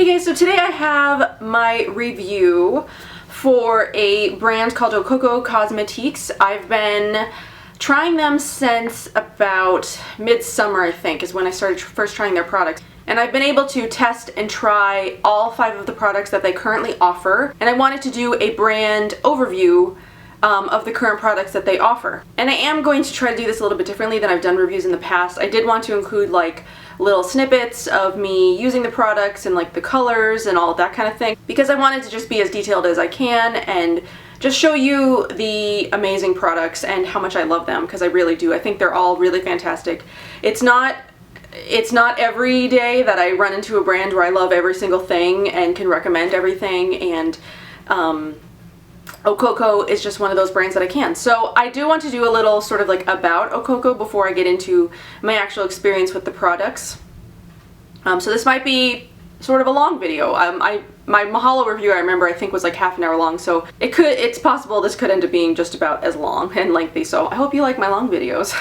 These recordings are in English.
Hey guys, so today I have my review for a brand called Okoko Cosmetiques. I've been trying them since about midsummer, I think, is when I started first trying their products. And I've been able to test and try all 5 of the products that they currently offer. And I wanted to do a brand overview of the current products that they offer. And I am going to try to do this a little bit differently than I've done reviews in the past. I did want to include like little snippets of me using the products and like the colors and all of that kind of thing, because I wanted to just be as detailed as I can and just show you the amazing products and how much I love them, because I really do. I think they're all really fantastic. It's not every day that I run into a brand where I love every single thing and can recommend everything, and Okoko is just one of those brands that I can. So I do want to do a little sort of like about Okoko before I get into my actual experience with the products. So this might be sort of a long video. My Mahalo review, I remember, I think was like half an hour long, so it's possible this could end up being just about as long and lengthy, so I hope you like my long videos.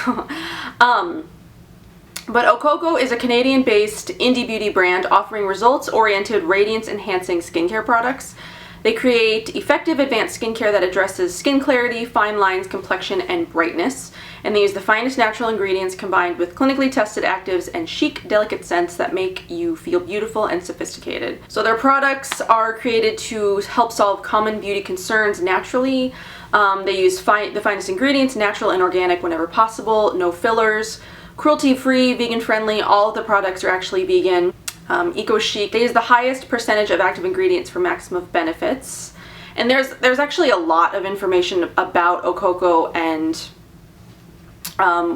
But Okoko is a Canadian-based indie beauty brand offering results-oriented, radiance-enhancing skincare products. They create effective advanced skincare that addresses skin clarity, fine lines, complexion, and brightness. And they use the finest natural ingredients combined with clinically tested actives and chic, delicate scents that make you feel beautiful and sophisticated. So their products are created to help solve common beauty concerns naturally. They use the finest ingredients, natural and organic whenever possible, no fillers, cruelty-free, vegan-friendly. All of the products are actually vegan. Eco-chic. They use the highest percentage of active ingredients for maximum benefits. And there's actually a lot of information about Okoko and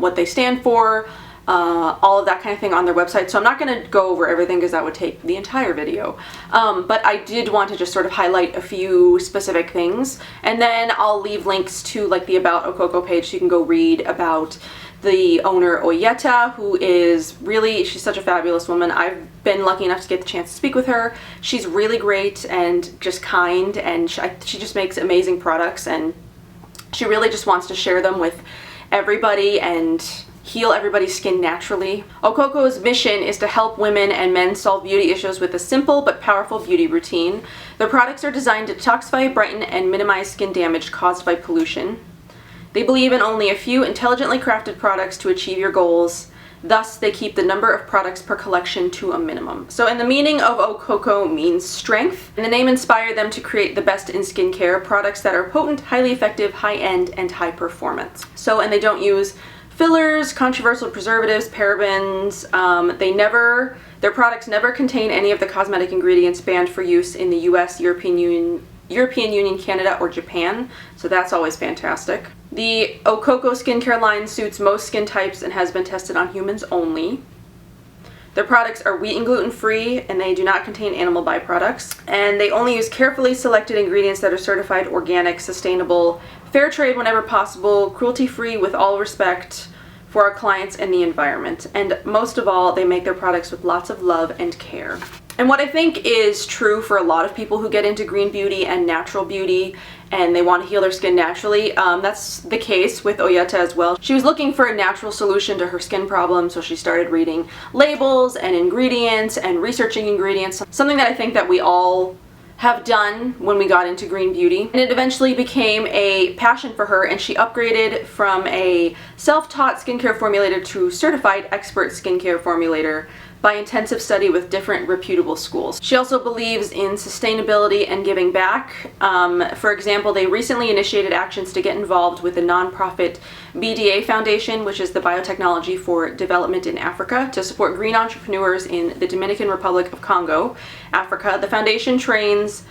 what they stand for, all of that kind of thing on their website. So I'm not going to go over everything because that would take the entire video. But I did want to just sort of highlight a few specific things. And then I'll leave links to like the About Okoko page so you can go read about the owner, Oyeta, who is really, she's such a fabulous woman. I've been lucky enough to get the chance to speak with her. She's really great and just kind, and she just makes amazing products, and she really just wants to share them with everybody and heal everybody's skin naturally. Okoko's mission is to help women and men solve beauty issues with a simple but powerful beauty routine. Their products are designed to detoxify, brighten, and minimize skin damage caused by pollution. They believe in only a few intelligently crafted products to achieve your goals. Thus, they keep the number of products per collection to a minimum. So, and the meaning of Okoko means strength, and the name inspired them to create the best in skincare, products that are potent, highly effective, high-end, and high performance. So, and they don't use fillers, controversial preservatives, parabens. Their products never contain any of the cosmetic ingredients banned for use in the US, European Union, Canada, or Japan, so that's always fantastic. The Okoko skincare line suits most skin types and has been tested on humans only. Their products are wheat and gluten-free, and they do not contain animal byproducts. And they only use carefully selected ingredients that are certified organic, sustainable, fair trade whenever possible, cruelty-free with all respect for our clients and the environment. And most of all, they make their products with lots of love and care. And what I think is true for a lot of people who get into green beauty and natural beauty and they want to heal their skin naturally, that's the case with Oyeta as well. She was looking for a natural solution to her skin problem, so she started reading labels and ingredients and researching ingredients, something that I think that we all have done when we got into green beauty. And it eventually became a passion for her, and she upgraded from a self-taught skincare formulator to certified expert skincare formulator by intensive study with different reputable schools. She also believes in sustainability and giving back. For example, they recently initiated actions to get involved with the nonprofit BDA Foundation, which is the Biotechnology for Development in Africa, to support green entrepreneurs in the Dominican Republic of Congo, Africa. The foundation trains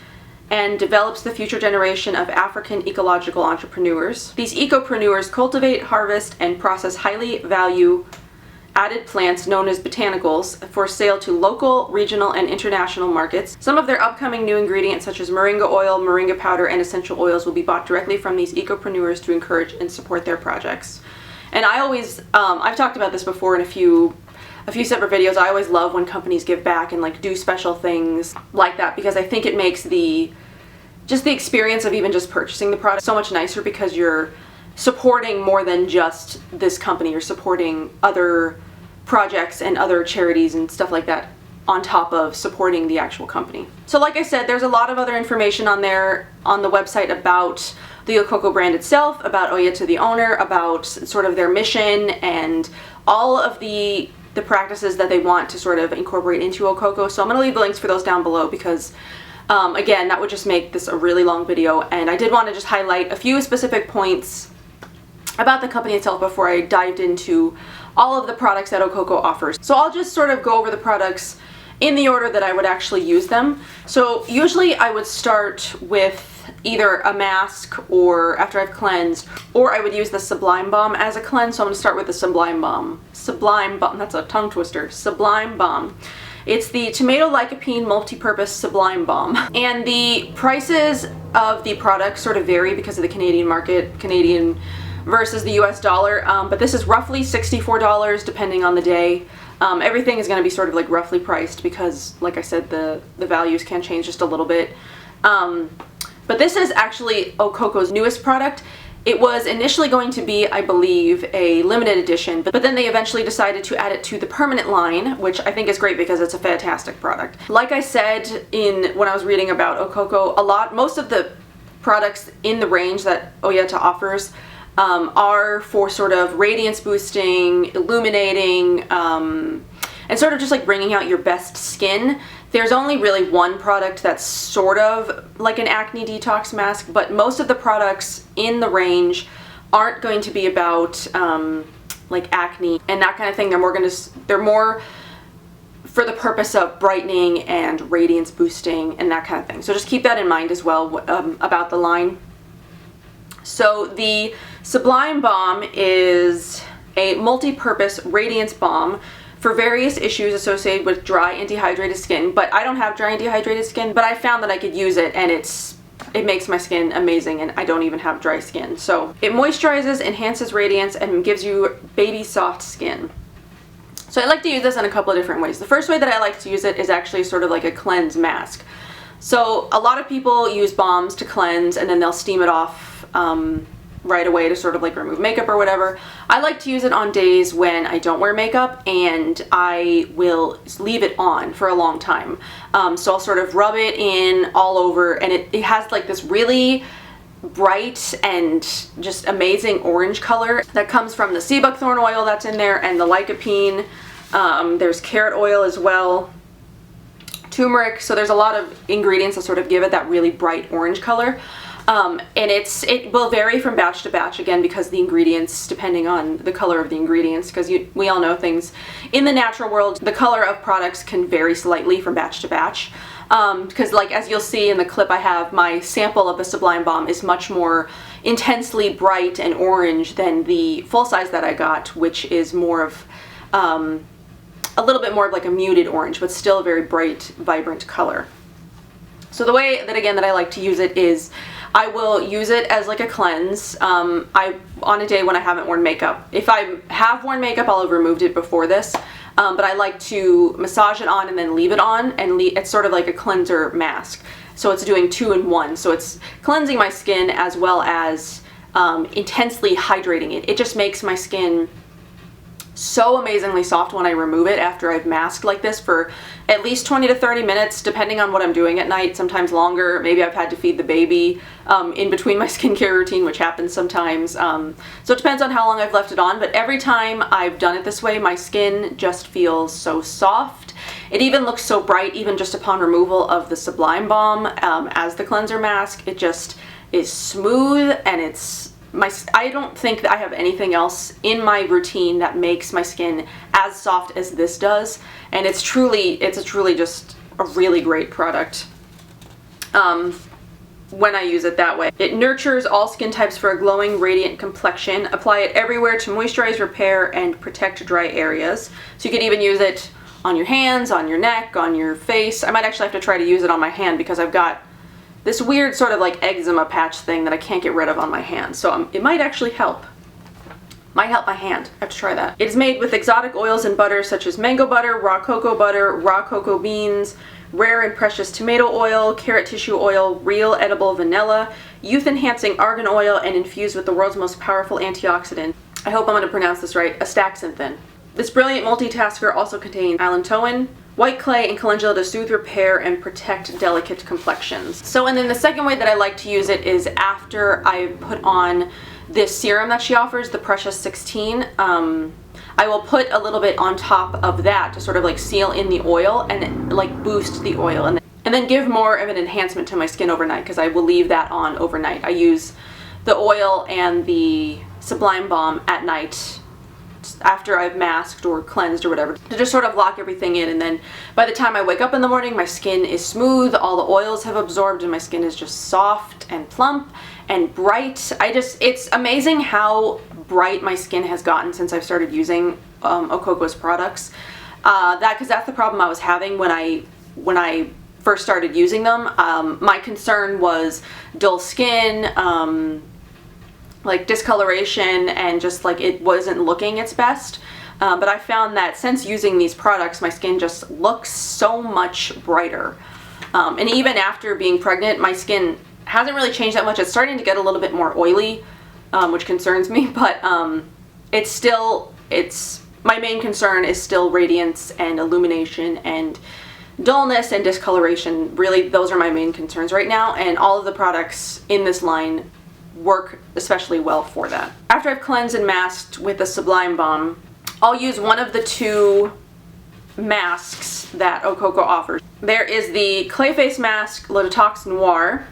and develops the future generation of African ecological entrepreneurs. These ecopreneurs cultivate, harvest, and process highly value-added plants known as botanicals for sale to local, regional, and international markets. Some of their upcoming new ingredients, such as moringa oil, moringa powder, and essential oils, will be bought directly from these ecopreneurs to encourage and support their projects. And I always, I've talked about this before in a few separate videos. I always love when companies give back and like do special things like that, because I think it makes the experience of even just purchasing the product so much nicer, because you're supporting more than just this company. You're supporting other projects and other charities and stuff like that. on top of supporting the actual company. So like I said, there's a lot of other information on there on the website about the Okoko brand itself, about Oyeta the owner, about sort of their mission and all of the practices that they want to sort of incorporate into Okoko. So I'm going to leave the links for those down below because again, that would just make this a really long video, and I did want to just highlight a few specific points about the company itself before I dived into all of the products that Okoko offers. So I'll just sort of go over the products in the order that I would actually use them. So usually I would start with either a mask or after I've cleansed, or I would use the Sublime Balm as a cleanse. So I'm going to start with the Sublime Balm. Sublime Balm, that's a tongue twister. Sublime Balm. It's the Tomato Lycopene Multi-Purpose Sublime Balm. And the prices of the products sort of vary because of the Canadian market, Canadian versus the US dollar, but this is roughly $64 depending on the day. Everything is going to be sort of like roughly priced because, like I said, the values can change just a little bit. But this is actually Okoko's newest product. It was initially going to be, I believe, a limited edition, but then they eventually decided to add it to the permanent line, which I think is great because it's a fantastic product. Like I said when I was reading about Okoko, most of the products in the range that Oyeta offers are for sort of radiance boosting, illuminating, and sort of just like bringing out your best skin. There's only really one product that's sort of like an acne detox mask, but most of the products in the range aren't going to be about like acne and that kind of thing. They're more for the purpose of brightening and radiance boosting and that kind of thing. So just keep that in mind as well about the line. So the Sublime Balm is a multi-purpose radiance balm for various issues associated with dry and dehydrated skin, but I don't have dry and dehydrated skin, but I found that I could use it and it makes my skin amazing, and I don't even have dry skin. So it moisturizes, enhances radiance, and gives you baby soft skin. So I like to use this in a couple of different ways. The first way that I like to use it is actually sort of like a cleanse mask. So a lot of people use balms to cleanse and then they'll steam it off right away to sort of like remove makeup or whatever. I like to use it on days when I don't wear makeup and I will leave it on for a long time. So I'll sort of rub it in all over, and it has like this really bright and just amazing orange color that comes from the sea buckthorn oil that's in there and the lycopene. There's carrot oil as well, turmeric, so there's a lot of ingredients that sort of give it that really bright orange color. And it will vary from batch to batch, again, because the ingredients, depending on the color of the ingredients, because we all know things in the natural world, the color of products can vary slightly from batch to batch. Because like as you'll see in the clip I have, my sample of the Sublime Balm is much more intensely bright and orange than the full size that I got, which is more of a little bit more of like a muted orange, but still a very bright, vibrant color. So the way that, again, that I like to use it is I will use it as like a cleanse on a day when I haven't worn makeup. If I have worn makeup, I'll have removed it before this, but I like to massage it on and then leave it on, and it's sort of like a cleanser mask. So it's doing 2 in 1. So it's cleansing my skin as well as intensely hydrating it. It just makes my skin so amazingly soft when I remove it after I've masked like this for at least 20 to 30 minutes, depending on what I'm doing at night, sometimes longer. Maybe I've had to feed the baby in between my skincare routine, which happens sometimes. So it depends on how long I've left it on, but every time I've done it this way, my skin just feels so soft. It even looks so bright, even just upon removal of the Sublime Balm as the cleanser mask. It just is smooth, and I don't think that I have anything else in my routine that makes my skin as soft as this does, and it's truly just a really great product when I use it that way. It nurtures all skin types for a glowing, radiant complexion. Apply it everywhere to moisturize, repair, and protect dry areas. So you could even use it on your hands, on your neck, on your face. I might actually have to try to use it on my hand because I've got this weird sort of like eczema patch thing that I can't get rid of on my hand. So it might actually help. Might help my hand. I have to try that. It is made with exotic oils and butters such as mango butter, raw cocoa beans, rare and precious tomato oil, carrot tissue oil, real edible vanilla, youth-enhancing argan oil, and infused with the world's most powerful antioxidant. I hope I'm going to pronounce this right, astaxanthin. This brilliant multitasker also contains allantoin, white clay and calendula to soothe, repair, and protect delicate complexions. So, and then the second way that I like to use it is after I put on this serum that she offers, the Precious 16. I will put a little bit on top of that to sort of like seal in the oil and like boost the oil, and then give more of an enhancement to my skin overnight, because I will leave that on overnight. I use the oil and the Sublime Balm at night after I've masked or cleansed or whatever, to just sort of lock everything in, and then by the time I wake up in the morning, my skin is smooth, all the oils have absorbed, and my skin is just soft and plump and bright. It's amazing how bright my skin has gotten since I've started using Okoko's products. Because that's the problem I was having when I first started using them. My concern was dull skin, like discoloration, and just like it wasn't looking its best. But I found that since using these products, my skin just looks so much brighter. And even after being pregnant, my skin hasn't really changed that much. It's starting to get a little bit more oily, which concerns me, but my main concern is still radiance and illumination and dullness and discoloration. Really, those are my main concerns right now, and all of the products in this line work especially well for that. After I've cleansed and masked with the Sublime Balm, I'll use one of the two masks that Okoko offers. There is the Clay Face Mask Le Detox Noir,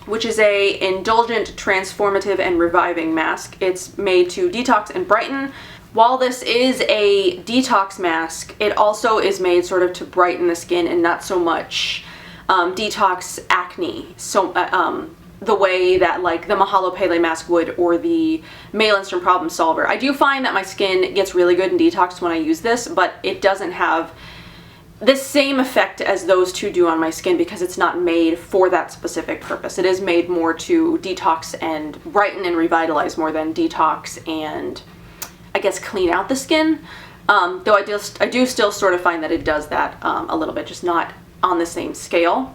which is a indulgent, transformative, and reviving mask. It's made to detox and brighten. While this is a detox mask, it also is made sort of to brighten the skin and not so much detox acne. So the way that like the Mahalo Pele mask would, or the Maelstrom Problem Solver. I do find that my skin gets really good and detoxed when I use this, but it doesn't have the same effect as those two do on my skin because it's not made for that specific purpose. It is made more to detox and brighten and revitalize more than detox and, I guess, clean out the skin. Though I do still sort of find that it does that a little bit, just not on the same scale.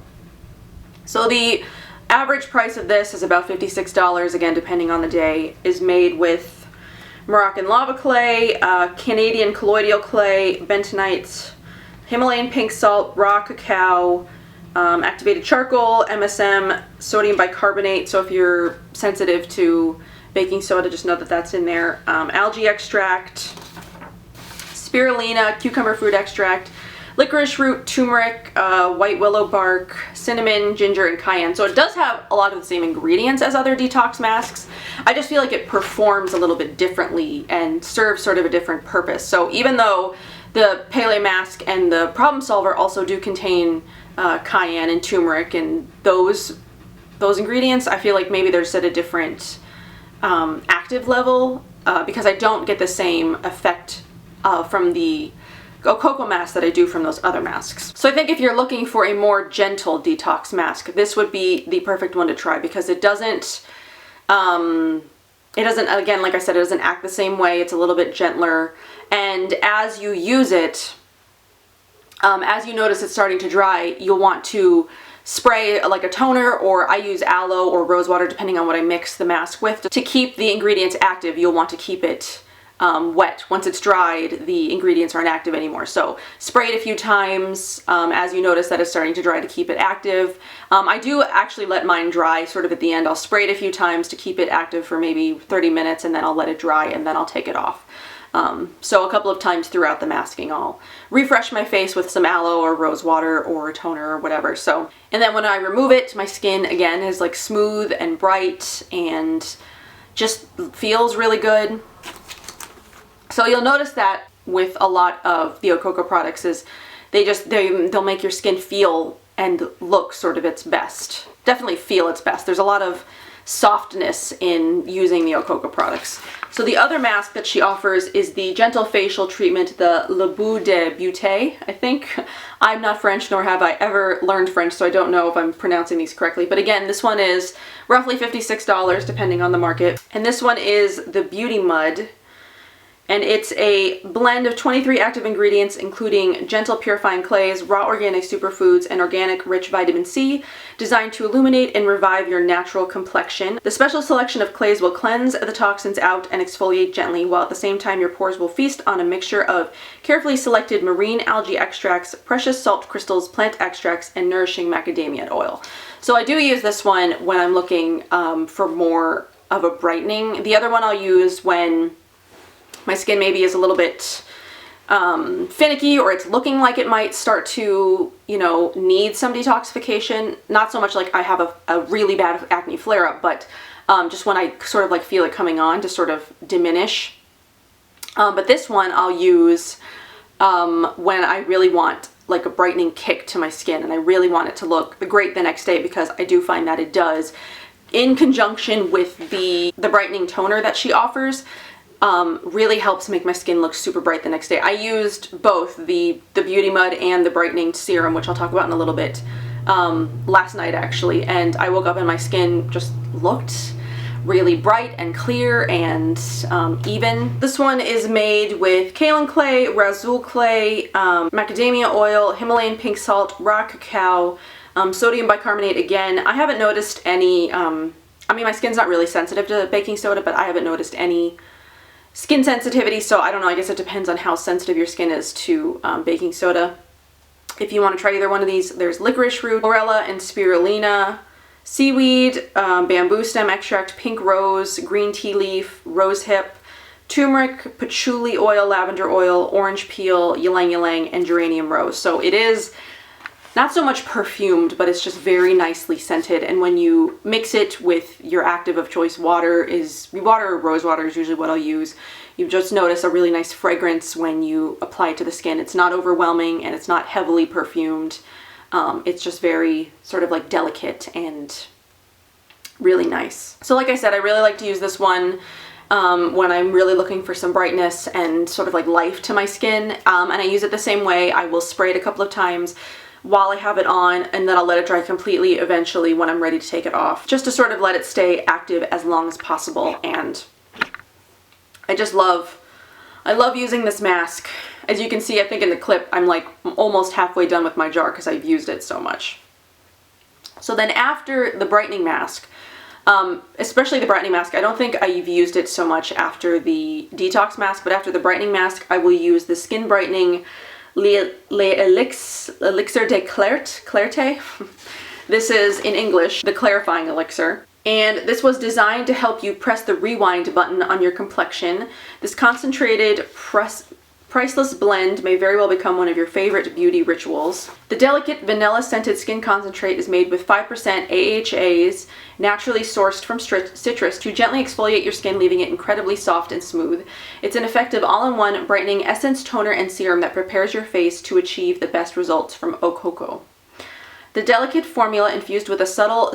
So the average price of this is about $56, again, depending on the day. Is made with Moroccan lava clay, Canadian colloidal clay, bentonite, Himalayan pink salt, raw cacao, activated charcoal, MSM, sodium bicarbonate. So if you're sensitive to baking soda, just know that that's in there. Algae extract, spirulina, cucumber fruit extract, licorice root, turmeric, white willow bark, cinnamon, ginger, and cayenne. So it does have a lot of the same ingredients as other detox masks. I just feel like it performs a little bit differently and serves sort of a different purpose. So even though the Pele mask and the Problem Solver also do contain cayenne and turmeric and those ingredients, I feel like maybe they're just at a different active level because I don't get the same effect from the Okoko mask that I do from those other masks. So I think if you're looking for a more gentle detox mask, this would be the perfect one to try because it doesn't, again, like I said, it doesn't act the same way. It's a little bit gentler. And as you use it, as you notice it's starting to dry, you'll want to spray like a toner, or I use aloe or rose water depending on what I mix the mask with. To keep the ingredients active, you'll want to keep it wet. Once it's dried, the ingredients aren't active anymore. So spray it a few times as you notice that it's starting to dry to keep it active. I do actually let mine dry sort of at the end. I'll spray it a few times to keep it active for maybe 30 minutes and then I'll let it dry and then I'll take it off. So a couple of times throughout the masking, I'll refresh my face with some aloe or rose water or a toner or whatever. So, and then when I remove it, my skin again is like smooth and bright and just feels really good. So you'll notice that with a lot of the Okoko products is they'll make your skin feel and look sort of its best. Definitely feel its best. There's a lot of softness in using the Okoko products. So the other mask that she offers is the Gentle Facial Treatment, the Le Bout de Beauté, I think. I'm not French, nor have I ever learned French, so I don't know if I'm pronouncing these correctly. But again, this one is roughly $56 depending on the market. And this one is the Beauty Mud. And it's a blend of 23 active ingredients, including gentle purifying clays, raw organic superfoods, and organic rich vitamin C, designed to illuminate and revive your natural complexion. The special selection of clays will cleanse the toxins out and exfoliate gently, while at the same time your pores will feast on a mixture of carefully selected marine algae extracts, precious salt crystals, plant extracts, and nourishing macadamia oil. So I do use this one when I'm looking for more of a brightening. The other one I'll use when my skin maybe is a little bit finicky, or it's looking like it might start to, you know, need some detoxification. Not so much like I have a really bad acne flare-up, but just when I sort of like feel it coming on to sort of diminish. But this one I'll use when I really want like a brightening kick to my skin and I really want it to look great the next day, because I do find that it does, in conjunction with the brightening toner that she offers. Really helps make my skin look super bright the next day. I used both the Beauty Mud and the brightening serum, which I'll talk about in a little bit, last night actually, and I woke up and my skin just looked really bright and clear and even. This one is made with kaolin clay, razul clay, macadamia oil, Himalayan pink salt, raw cacao, sodium bicarbonate again. I haven't noticed any, I mean, my skin's not really sensitive to baking soda, but I haven't noticed any skin sensitivity, so I don't know, I guess it depends on how sensitive your skin is to baking soda. If you want to try either one of these, there's licorice root, chlorella and spirulina, seaweed, bamboo stem extract, pink rose, green tea leaf, rose hip, turmeric, patchouli oil, lavender oil, orange peel, ylang ylang, and geranium rose. So it is not so much perfumed, but it's just very nicely scented. And when you mix it with your active of choice, water or rose water is usually what I'll use. You just notice a really nice fragrance when you apply it to the skin. It's not overwhelming and it's not heavily perfumed. It's just very sort of like delicate and really nice. So like I said, I really like to use this one when I'm really looking for some brightness and sort of like life to my skin. And I use it the same way. I will spray it a couple of times while I have it on, and then I'll let it dry completely eventually when I'm ready to take it off, just to sort of let it stay active as long as possible. And I love using this mask. As you can see, I think in the clip, I'm like almost halfway done with my jar because I've used it so much. So then after the brightening mask, especially the brightening mask, I don't think I've used it so much after the detox mask, but after the brightening mask, I will use the Skin Brightening Elixir de Clarté. This is, in English, the clarifying elixir. And this was designed to help you press the rewind button on your complexion. This concentrated priceless blend may very well become one of your favorite beauty rituals. The delicate vanilla scented skin concentrate is made with 5% AHAs, naturally sourced from citrus, to gently exfoliate your skin, leaving it incredibly soft and smooth. It's an effective all-in-one brightening essence, toner, and serum that prepares your face to achieve the best results from Okoko. The delicate formula, infused with a subtle,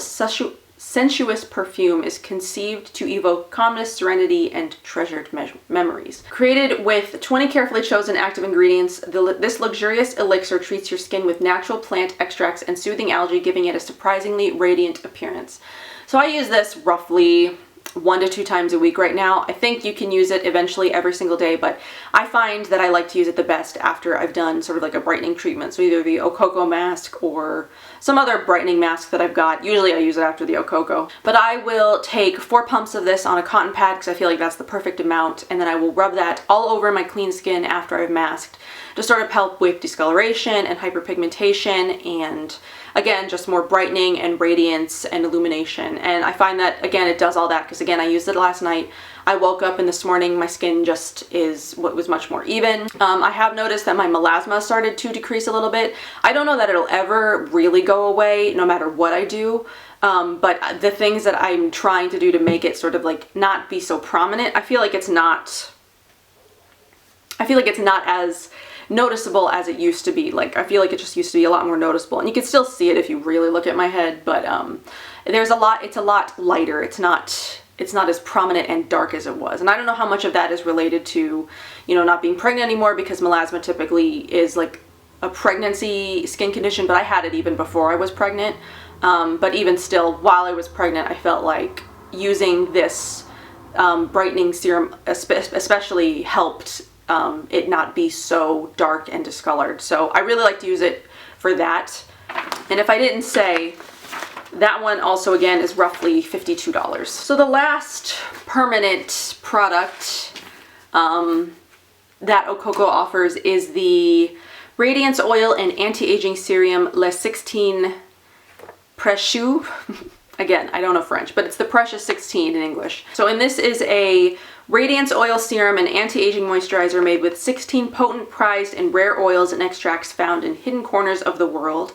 sensuous perfume, is conceived to evoke calmness, serenity, and treasured memories. Created with 20 carefully chosen active ingredients, this luxurious elixir treats your skin with natural plant extracts and soothing algae, giving it a surprisingly radiant appearance. So I use this roughly 1 to 2 times a week right now. I think you can use it eventually every single day, but I find that I like to use it the best after I've done sort of like a brightening treatment. So either the Okoko mask or some other brightening mask that I've got. Usually I use it after the Okoko. But I will take 4 pumps of this on a cotton pad because I feel like that's the perfect amount, and then I will rub that all over my clean skin after I've masked to sort of help with discoloration and hyperpigmentation, and again, just more brightening and radiance and illumination. And I find that, again, it does all that because, again, I used it last night. I woke up and this morning my skin just was much more even. I have noticed that my melasma started to decrease a little bit. I don't know that it'll ever really go away no matter what I do. But the things that I'm trying to do to make it sort of like not be so prominent, I feel like it's not as noticeable as it used to be. Like, I feel like it just used to be a lot more noticeable, and you can still see it if you really look at my head, but it's a lot lighter. It's not as prominent and dark as it was. And I don't know how much of that is related to, you know, not being pregnant anymore, because melasma typically is like a pregnancy skin condition, but I had it even before I was pregnant. But even still, while I was pregnant, I felt like using this brightening serum especially helped it not be so dark and discolored. So I really like to use it for that. And if I didn't say, that one also again is roughly $52. So the last permanent product that Okoko offers is the Radiance Oil and Anti-Aging Serum Le 16 Précieux. Again, I don't know French, but it's the Precious 16 in English. So, and this is a Radiance Oil Serum and Anti-Aging Moisturizer made with 16 potent, prized, and rare oils and extracts found in hidden corners of the world.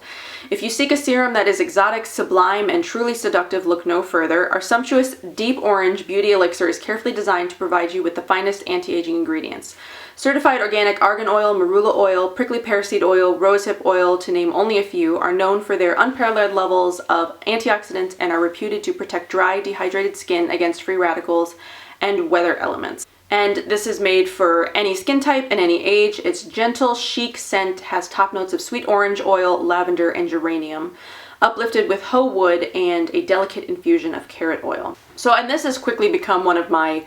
If you seek a serum that is exotic, sublime, and truly seductive, look no further. Our sumptuous deep orange beauty elixir is carefully designed to provide you with the finest anti-aging ingredients. Certified organic argan oil, marula oil, prickly pear seed oil, rosehip oil, to name only a few, are known for their unparalleled levels of antioxidants and are reputed to protect dry, dehydrated skin against free radicals and weather elements. And this is made for any skin type and any age. Its gentle, chic scent has top notes of sweet orange oil, lavender, and geranium, uplifted with hoe wood and a delicate infusion of carrot oil. So, and this has quickly become one of my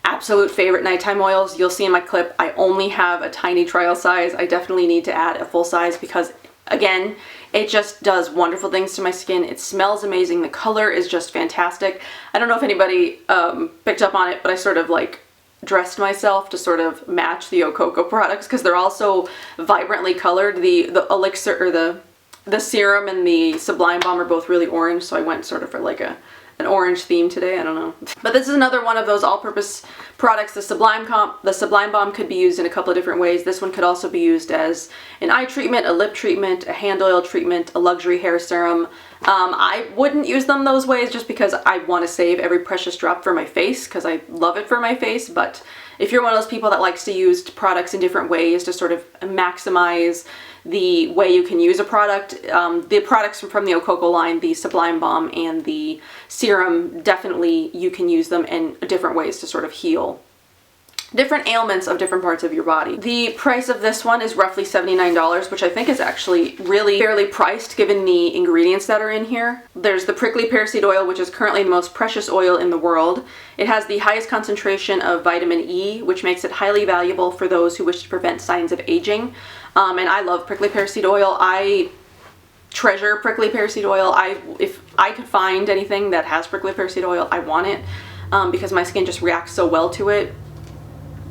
absolute favorite nighttime oils. You'll see in my clip, I only have a tiny trial size. I definitely need to add a full size because, again, it just does wonderful things to my skin. It smells amazing. The color is just fantastic. I don't know if anybody picked up on it, but I sort of like dressed myself to sort of match the Okoko products because they're all so vibrantly colored. The elixir, or the serum and the Sublime Balm are both really orange, so I went sort of for like an orange theme today. I don't know. But this is another one of those all-purpose products. The Sublime Balm could be used in a couple of different ways. This one could also be used as an eye treatment, a lip treatment, a hand oil treatment, a luxury hair serum. I wouldn't use them those ways just because I want to save every precious drop for my face because I love it for my face. But if you're one of those people that likes to use products in different ways to sort of maximize the way you can use a product, the products from the Okoko line, the Sublime Balm and the serum, definitely you can use them in different ways to sort of heal different ailments of different parts of your body. The price of this one is roughly $79, which I think is actually really fairly priced given the ingredients that are in here. There's the prickly pear seed oil, which is currently the most precious oil in the world. It has the highest concentration of vitamin E, which makes it highly valuable for those who wish to prevent signs of aging. And I love prickly pear seed oil. I treasure prickly pear seed oil. If I could find anything that has prickly pear seed oil, I want it because my skin just reacts so well to it.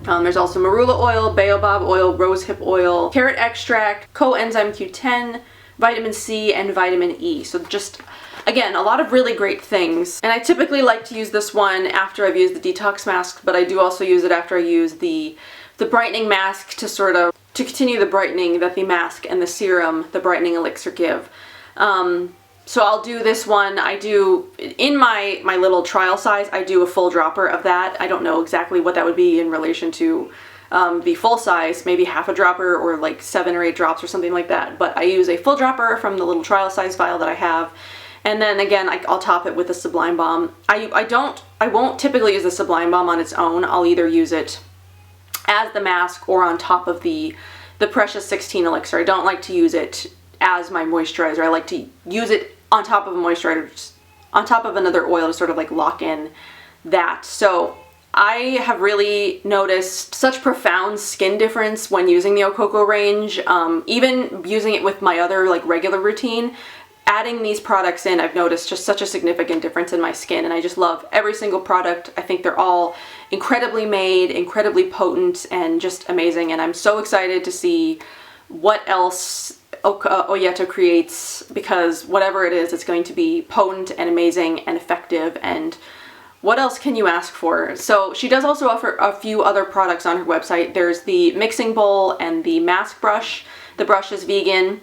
There's also marula oil, baobab oil, rosehip oil, carrot extract, coenzyme Q10, vitamin C, and vitamin E. So just, again, a lot of really great things. And I typically like to use this one after I've used the detox mask, but I do also use it after I use the brightening mask to continue the brightening that the mask and the serum, the brightening elixir, give. So I'll do this one. I do, in my little trial size, I do a full dropper of that. I don't know exactly what that would be in relation to the full size, maybe half a dropper or like 7 or 8 drops or something like that. But I use a full dropper from the little trial size vial that I have. And then again, I'll top it with the Sublime Balm. I won't typically use the Sublime Balm on its own. I'll either use it as the mask or on top of the Precious 16 elixir. I don't like to use it as my moisturizer. I like to use it on top of a moisturizer, on top of another oil to sort of like lock in that. So I have really noticed such profound skin difference when using the Okoko range. Even using it with my other like regular routine, adding these products in, I've noticed just such a significant difference in my skin, and I just love every single product. I think they're all incredibly made, incredibly potent, and just amazing, and I'm so excited to see what else Oyeto creates, because whatever it is, it's going to be potent and amazing and effective, and what else can you ask for? So she does also offer a few other products on her website. There's the mixing bowl and the mask brush. The brush is vegan.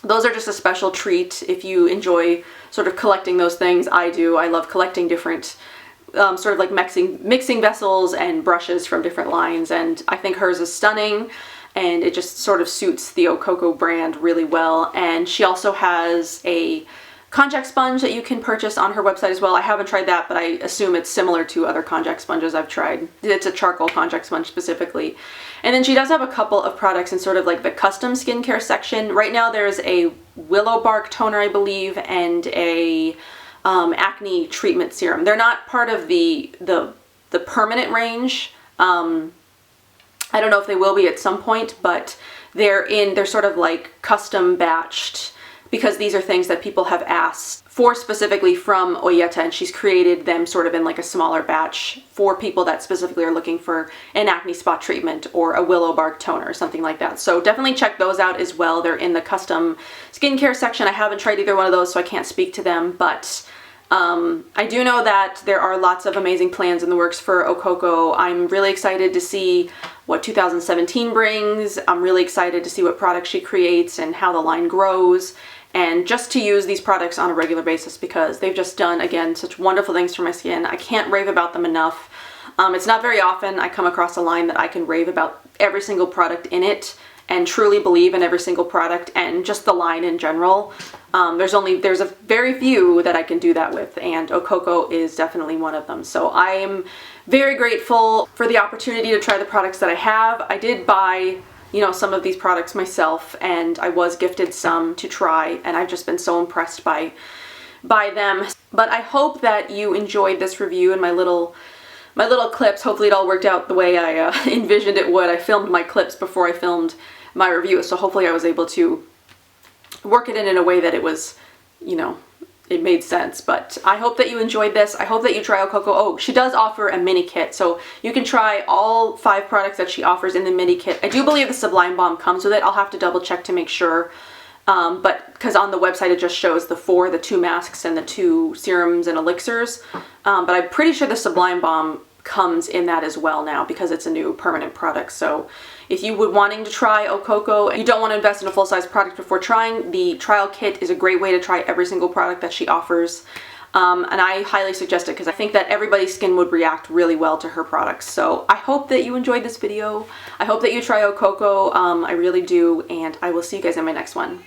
Those are just a special treat if you enjoy sort of collecting those things. I do. I love collecting different sort of like mixing vessels and brushes from different lines, and I think hers is stunning. And it just sort of suits the Okoko brand really well. And she also has a konjac sponge that you can purchase on her website as well. I haven't tried that, but I assume it's similar to other konjac sponges I've tried. It's a charcoal konjac sponge specifically. And then she does have a couple of products in sort of like the custom skincare section. Right now there's a willow bark toner, I believe, and a acne treatment serum. They're not part of the the permanent range. I don't know if they will be at some point, but they're sort of like custom batched, because these are things that people have asked for specifically from Oyeta, and she's created them sort of in like a smaller batch for people that specifically are looking for an acne spot treatment or a willow bark toner or something like that. So definitely check those out as well. They're in the custom skincare section. I haven't tried either one of those, so I can't speak to them, but I do know that there are lots of amazing plans in the works for Okoko. I'm really excited to see what 2017 brings. I'm really excited to see what products she creates and how the line grows, and just to use these products on a regular basis, because they've just done, again, such wonderful things for my skin. I can't rave about them enough. It's not very often I come across a line that I can rave about every single product in it and truly believe in every single product and just the line in general. There's a very few that I can do that with, and Okoko is definitely one of them. So I am very grateful for the opportunity to try the products that I have. I did buy, you know, some of these products myself, and I was gifted some to try, and I've just been so impressed by them. But I hope that you enjoyed this review and my little clips. Hopefully it all worked out the way I envisioned it would. I filmed my clips before I filmed my review, so hopefully I was able to work it in a way that it was, you know, it made sense. But I hope that you enjoyed this. I hope that you try Okoko. Oh, she does offer a mini kit, so you can try all 5 products that she offers in the mini kit. I do believe the Sublime Balm comes with it. I'll have to double check to make sure. But because on the website it just shows the 2 masks and the 2 serums and elixirs. But I'm pretty sure the Sublime Balm comes in that as well now, because it's a new permanent product. So if you would wanting to try Okoko and you don't want to invest in a full-size product before trying, the trial kit is a great way to try every single product that she offers. And I highly suggest it, because I think that everybody's skin would react really well to her products. So I hope that you enjoyed this video. I hope that you try Okoko. I really do, and I will see you guys in my next one.